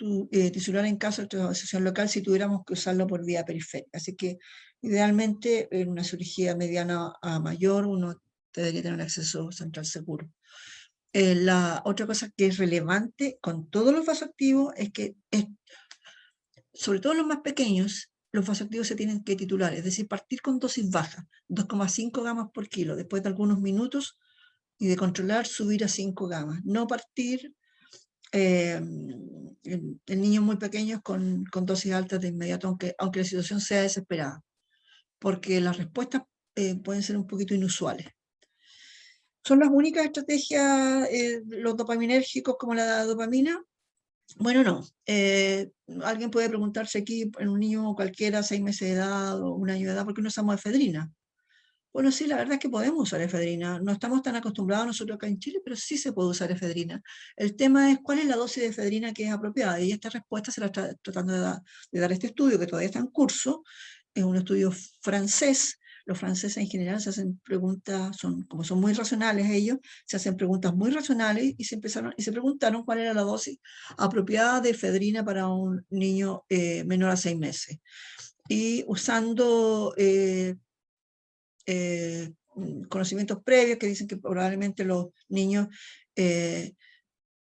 tisular en caso de transfusión local si tuviéramos que usarlo por vía periférica. Así que idealmente en una cirugía mediana a mayor uno debería tener acceso central seguro. La otra cosa que es relevante con todos los vasoactivos es que, sobre todo los más pequeños, los vasoactivos se tienen que titular, es decir, partir con dosis baja, 2,5 gamas por kilo, después de algunos minutos, y de controlar, subir a 5 gamas. No partir en niños muy pequeños con dosis altas de inmediato, aunque la situación sea desesperada, porque las respuestas pueden ser un poquito inusuales. ¿Son las únicas estrategias los dopaminérgicos como la dopamina? Bueno, no. Alguien puede preguntarse aquí, en un niño cualquiera, 6 meses de edad o 1 año de edad, ¿por qué no usamos efedrina? Bueno, sí, la verdad es que podemos usar efedrina. No estamos tan acostumbrados nosotros acá en Chile, pero sí se puede usar efedrina. El tema es cuál es la dosis de efedrina que es apropiada. Y esta respuesta se la está tratando de dar este estudio, que todavía está en curso. Es un estudio francés. Los franceses en general se hacen preguntas, como son muy racionales ellos, se hacen preguntas muy racionales y se preguntaron cuál era la dosis apropiada de efedrina para un niño menor a 6 meses. Y usando conocimientos previos que dicen que probablemente los niños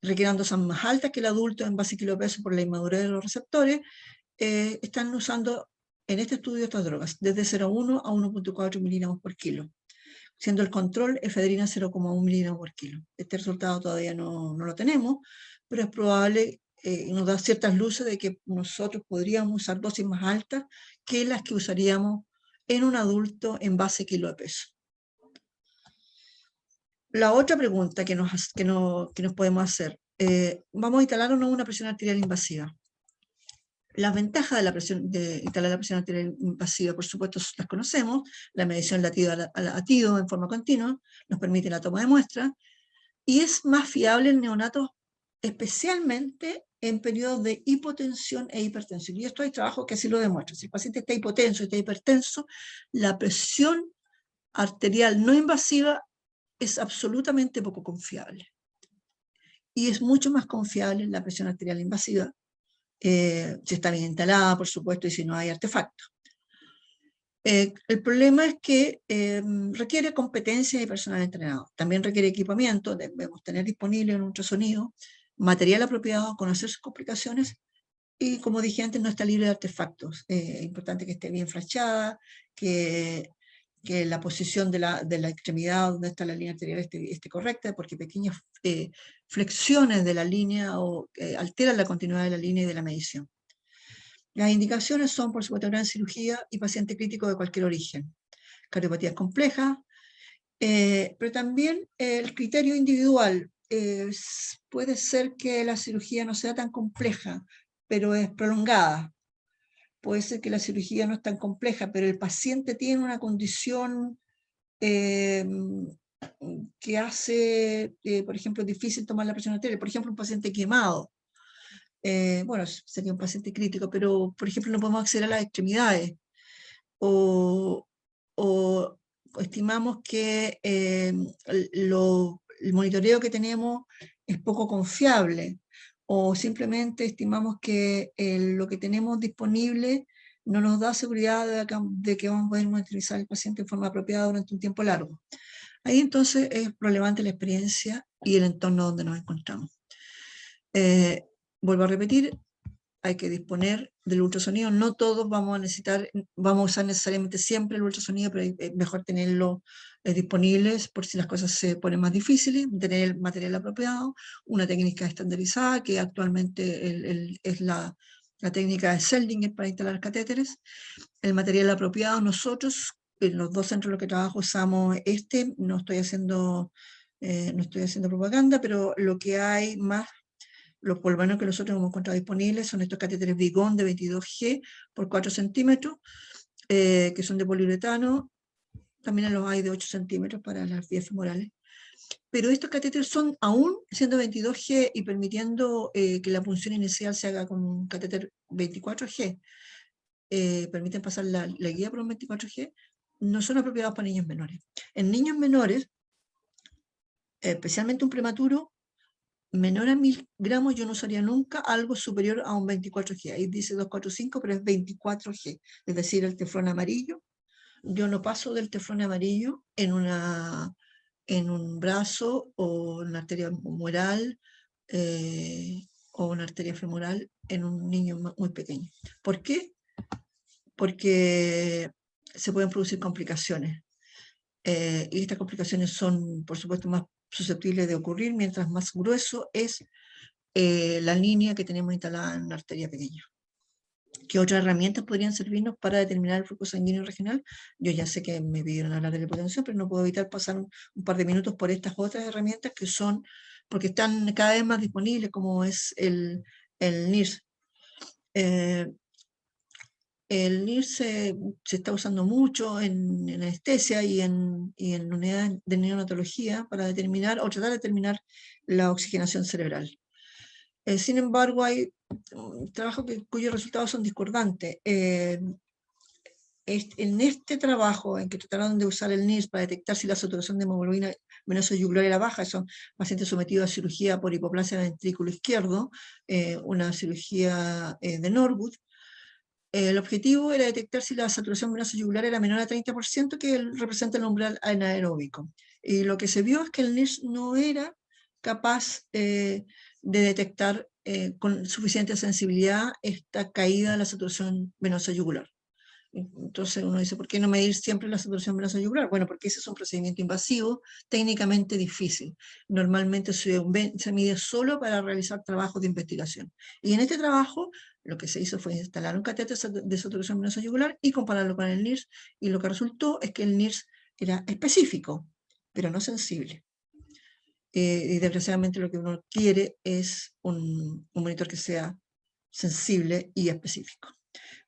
requieran dosis más altas que el adulto en base a kilopeso por la inmadurez de los receptores, están usando en este estudio estas drogas, desde 0,1 a 1,4 miligramos por kilo, siendo el control efedrina 0,1 miligramos por kilo. Este resultado todavía no lo tenemos, pero es probable y nos da ciertas luces de que nosotros podríamos usar dosis más altas que las que usaríamos en un adulto en base a kilo de peso. La otra pregunta que nos podemos hacer, ¿vamos a instalar o no una presión arterial invasiva? Las ventajas de instalar la presión arterial invasiva, por supuesto, las conocemos. La medición latido a latido en forma continua nos permite la toma de muestras y es más fiable en neonatos, especialmente en periodos de hipotensión e hipertensión. Y esto hay trabajo que así lo demuestra. Si el paciente está hipotenso y está hipertenso, la presión arterial no invasiva es absolutamente poco confiable. Y es mucho más confiable la presión arterial invasiva, si está bien instalada, por supuesto, y si no hay artefactos. El problema es que requiere competencia y personal entrenado. También requiere equipamiento, debemos tener disponible un ultrasonido, material apropiado, conocer sus complicaciones y, como dije antes, no está libre de artefactos. Es importante que esté bien flashada, que la posición de la extremidad donde está la línea arterial esté correcta, porque pequeñas flexiones de la línea alteran la continuidad de la línea y de la medición. Las indicaciones son, por supuesto, gran cirugía y paciente crítico de cualquier origen. Cardiopatías complejas, pero también el criterio individual. Puede ser que la cirugía no sea tan compleja, pero es prolongada. Puede ser que la cirugía no es tan compleja, pero el paciente tiene una condición que hace, por ejemplo, difícil tomar la presión arterial. Por ejemplo, un paciente quemado. Bueno, sería un paciente crítico, pero, por ejemplo, no podemos acceder a las extremidades. O estimamos que el monitoreo que tenemos es poco confiable, o simplemente estimamos que lo que tenemos disponible no nos da seguridad de que vamos a poder monitorizar al paciente en forma apropiada durante un tiempo largo. Ahí entonces es relevante la experiencia y el entorno donde nos encontramos. Vuelvo a repetir, hay que disponer del ultrasonido. No todos vamos a usar necesariamente siempre el ultrasonido, pero es mejor tenerlo disponibles por si las cosas se ponen más difíciles, tener el material apropiado, una técnica estandarizada que actualmente es la técnica de Seldinger para instalar catéteres. El material apropiado, nosotros en los 2 centros en los que trabajo usamos no estoy haciendo propaganda, pero lo que hay más, por lo menos que nosotros hemos encontrado disponibles, son estos catéteres Vigon de 22G por 4 centímetros, que son de poliuretano. También los hay de 8 centímetros para las vías femorales. Pero estos catéteres son, aún siendo 22G y permitiendo que la punción inicial se haga con un catéter 24G, permiten pasar la guía por un 24G, no son apropiados para niños menores. En niños menores, especialmente un prematuro, menor a 1000 gramos, yo no usaría nunca algo superior a un 24G. Ahí dice 245, pero es 24G. Es decir, el teflón amarillo. Yo no paso del teflón amarillo en en un brazo o una arteria humeral o una arteria femoral en un niño muy pequeño. ¿Por qué? Porque se pueden producir complicaciones. Y estas complicaciones son, por supuesto, más susceptibles de ocurrir mientras más grueso es la línea que tenemos instalada en una arteria pequeña. ¿Qué otras herramientas podrían servirnos para determinar el flujo sanguíneo regional? Yo ya sé que me pidieron hablar de la hipotensión, pero no puedo evitar pasar un par de minutos por estas otras herramientas que son, porque están cada vez más disponibles, como es el NIRS. El NIRS se está usando mucho en anestesia y en unidades de neonatología para determinar o tratar de determinar la oxigenación cerebral. Sin embargo, hay trabajos cuyos resultados son discordantes. En este trabajo, en que trataron de usar el NIRS para detectar si la saturación de hemoglobina venosa yugular era baja, son pacientes sometidos a cirugía por hipoplasia del ventrículo izquierdo, una cirugía de Norwood. El objetivo era detectar si la saturación venosa yugular era menor a 30%, que representa el umbral anaeróbico. Y lo que se vio es que el NIRS no era capaz de detectar con suficiente sensibilidad esta caída de la saturación venosa yugular. Entonces uno dice, ¿por qué no medir siempre la saturación venosa yugular? Bueno, porque ese es un procedimiento invasivo, técnicamente difícil. Normalmente se mide solo para realizar trabajos de investigación. Y en este trabajo lo que se hizo fue instalar un catéter de saturación venosa yugular y compararlo con el NIRS, y lo que resultó es que el NIRS era específico, pero no sensible. Y desgraciadamente lo que uno quiere es un monitor que sea sensible y específico.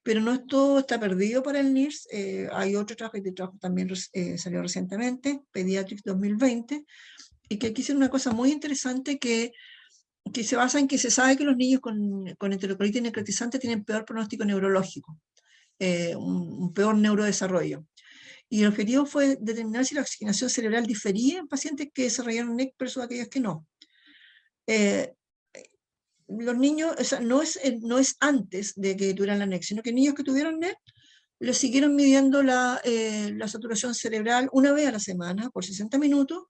Pero no todo está perdido para el NIRS. Hay otro trabajo, este trabajo también salió recientemente, Pediatrics 2020, y que aquí hicieron una cosa muy interesante que se basa en que se sabe que los niños con enterocolitis necrotizante tienen peor pronóstico neurológico, un peor neurodesarrollo. Y el objetivo fue determinar si la oxigenación cerebral difería en pacientes que desarrollaron NEC versus aquellos que no. Los niños, o sea, no es antes de que tuvieran la NEC, sino que niños que tuvieron NEC le siguieron midiendo la saturación cerebral una vez a la semana por 60 minutos,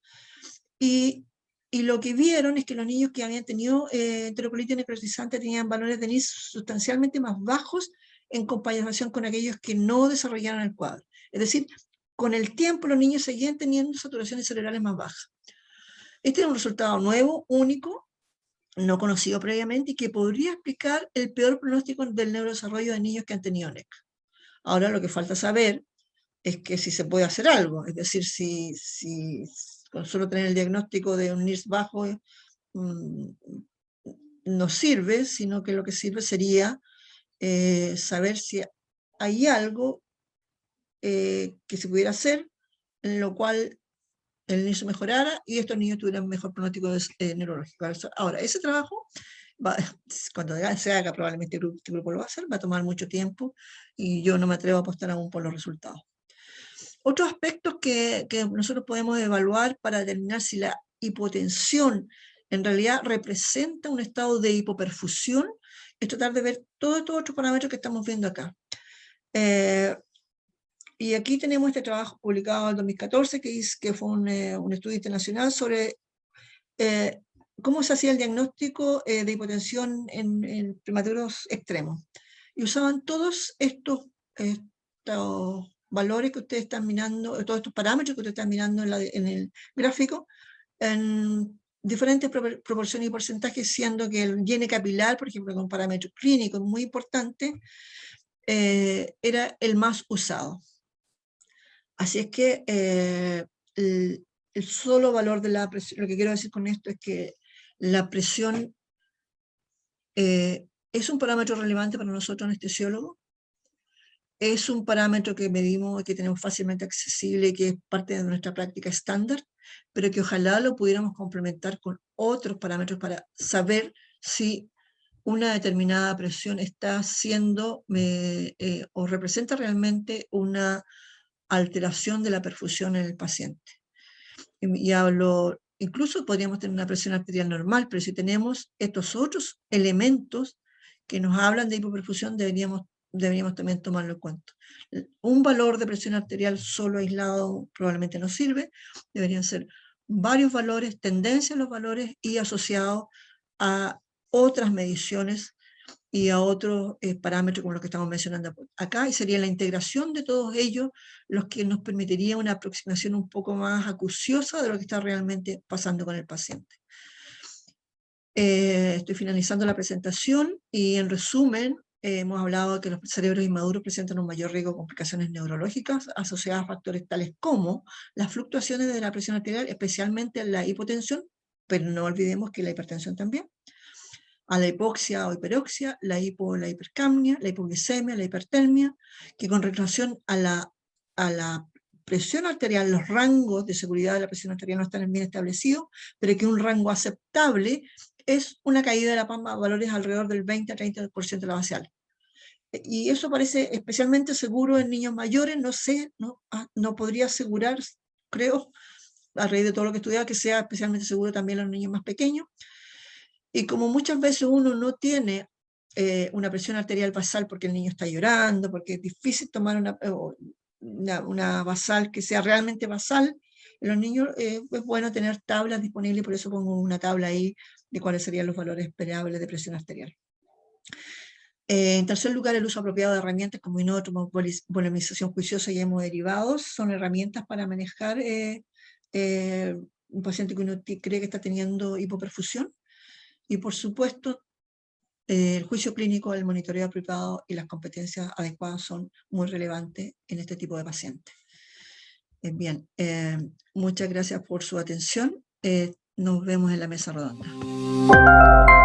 y lo que vieron es que los niños que habían tenido enterocolitis necrotizante tenían valores de NIS sustancialmente más bajos en comparación con aquellos que no desarrollaron el cuadro. Es decir, con el tiempo los niños seguían teniendo saturaciones cerebrales más bajas. Este es un resultado nuevo, único, no conocido previamente, y que podría explicar el peor pronóstico del neurodesarrollo de niños que han tenido NEC. Ahora lo que falta saber es que si se puede hacer algo, es decir, si con solo tener el diagnóstico de un NIRS bajo no sirve, sino que lo que sirve sería saber si hay algo que se pudiera hacer en lo cual el NIRS mejorara y estos niños tuvieran mejor pronóstico neurológico. Ahora, ese trabajo, cuando se haga, probablemente este grupo lo va a hacer, va a tomar mucho tiempo y yo no me atrevo a apostar aún por los resultados. Otros aspectos que nosotros podemos evaluar para determinar si la hipotensión en realidad representa un estado de hipoperfusión es tratar de ver todos estos otros parámetros que estamos viendo acá. Y aquí tenemos este trabajo publicado en 2014 que fue un estudio internacional sobre cómo se hacía el diagnóstico de hipotensión en prematuros extremos. Y usaban todos estos valores que ustedes están mirando, todos estos parámetros que ustedes están mirando en el gráfico, en diferentes proporciones y porcentajes, siendo que el llene capilar, por ejemplo, con parámetros clínicos muy importante, era el más usado. Así es que el solo valor de la presión, lo que quiero decir con esto es que la presión es un parámetro relevante para nosotros anestesiólogos, es un parámetro que medimos y que tenemos fácilmente accesible y que es parte de nuestra práctica estándar, pero que ojalá lo pudiéramos complementar con otros parámetros para saber si una determinada presión está haciendo o representa realmente una alteración de la perfusión en el paciente. Y hablo, incluso podríamos tener una presión arterial normal, pero si tenemos estos otros elementos que nos hablan de hipoperfusión, deberíamos también tomarlo en cuenta. Un valor de presión arterial solo aislado probablemente no sirve, deberían ser varios valores, tendencia en los valores y asociados a otras mediciones y a otros parámetros como los que estamos mencionando acá, y sería la integración de todos ellos los que nos permitiría una aproximación un poco más acuciosa de lo que está realmente pasando con el paciente. Estoy finalizando la presentación y en resumen hemos hablado de que los cerebros inmaduros presentan un mayor riesgo de complicaciones neurológicas asociadas a factores tales como las fluctuaciones de la presión arterial, especialmente la hipotensión, pero no olvidemos que la hipertensión también, a la hipoxia o hiperoxia, la hipercapnia, la hipoglicemia, la hipertermia, que con relación a la presión arterial, los rangos de seguridad de la presión arterial no están bien establecidos, pero que un rango aceptable es una caída de la PAMA a valores alrededor del 20 a 30% de la basal. Y eso parece especialmente seguro en niños mayores, no sé, no podría asegurar, creo, a raíz de todo lo que he estudiado, que sea especialmente seguro también en los niños más pequeños. Y como muchas veces uno no tiene una presión arterial basal porque el niño está llorando, porque es difícil tomar una basal que sea realmente basal, en los niños es bueno tener tablas disponibles, por eso pongo una tabla ahí de cuáles serían los valores esperables de presión arterial. En tercer lugar, el uso apropiado de herramientas como inótomo, volemización juiciosa y hemoderivados son herramientas para manejar un paciente que uno cree que está teniendo hipoperfusión. Y por supuesto, el juicio clínico, el monitoreo apropiado y las competencias adecuadas son muy relevantes en este tipo de pacientes. Bien, muchas gracias por su atención. Nos vemos en la mesa redonda.